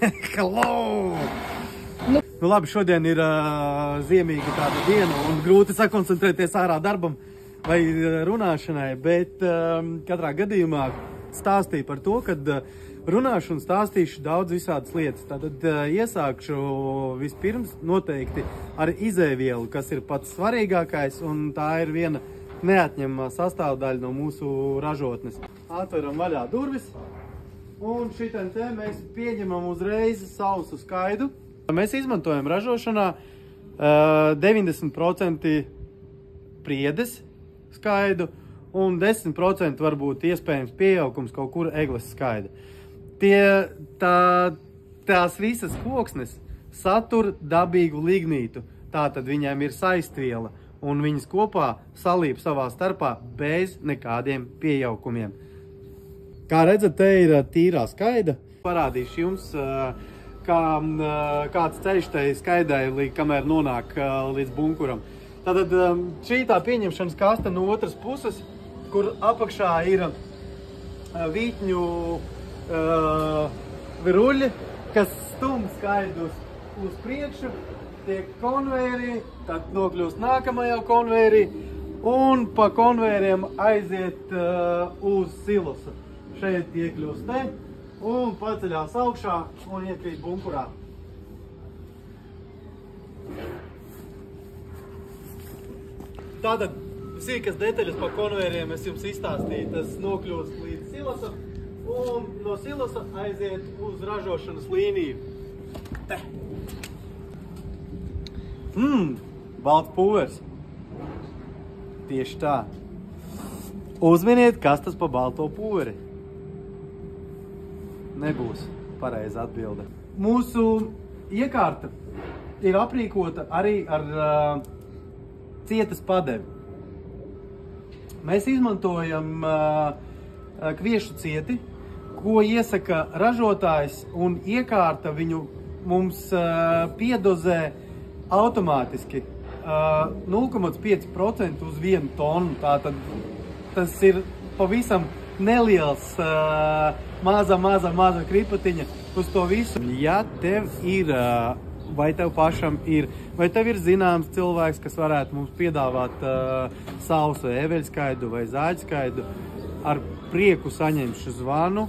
Hello! Nu labi, šodien ir ziemīga tāda diena un grūti sakoncentrēties ārā darbam vai runāšanai, bet katrā gadījumā stāstīju par to, kad runāšu un stāstīšu daudz visādas lietas. Tātad iesākšu vispirms noteikti ar izēvielu, kas ir pats svarīgākais, un tā ir viena neatņemamā sastāvdaļa no mūsu ražotnes. Atveram vaļā durvis, un šitien te mēs pieņemam uzreiz sausu skaidu. Mēs izmantojam ražošanā 90% priedes skaidu un 10% varbūt iespējams pieaugums kaut kur egles skaida. Tās visas koksnes satur dabīgu lignītu, tātad viņiem ir saistviela un viņas kopā salīp savā starpā bez nekādiem pieaukumiem. Kā redzat, te ir tīrā skaida. Parādīšu jums, kāds ceļš tai skaidai, kamēr nonāk līdz bunkuram. Tātad šī tā pieņemšanas kaste no otras puses, kur apakšā ir vītņu viruļi, kas stum skaidus uz priekšu, tiek konvērī, tad nokļūst nākamajā konvērī un pa konvēriem aiziet uz silosu. Šeit iekļūst te un paceļās augšā un iekrīt bunkurā. Tātad sīkas detaļas par konvēriem es jums izstāstīju. Tas nokļūst līdz silosa un no silosa aiziet uz ražošanas līniju. Te. Balts pūvers. Tieši tā. Uzminiet, kas tas pa balto pūveri. Nebūs pareiza atbilde. Mūsu iekārta ir aprīkota arī ar cietas padevi. Mēs izmantojam kviešu cieti, ko iesaka ražotājs, un iekārta viņu mums piedozē automātiski 0,5% uz 1 tonu. Tātad tas ir pavisam neliels, maza kripatiņa uz to visu. Ja tev ir, vai tev pašam ir, vai tev ir zināms cilvēks, kas varētu mums piedāvāt sausu ēveļskaidu vai zāģskaidu, ar prieku saņemšu zvanu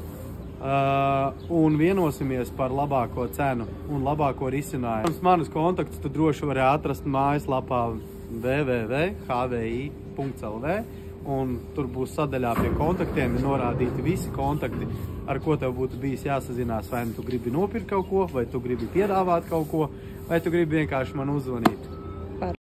un vienosimies par labāko cenu un labāko risinājumu. Manus kontaktus tu droši vari atrast mājaslapā www.hvi.lv, un tur būs sadaļā pie kontaktiem norādīti visi kontakti, ar ko tev būtu bijis jāsazinās, vai tu gribi nopirkt kaut ko, vai tu gribi piedāvāt kaut ko, vai tu gribi vienkārši man uzzvanīt.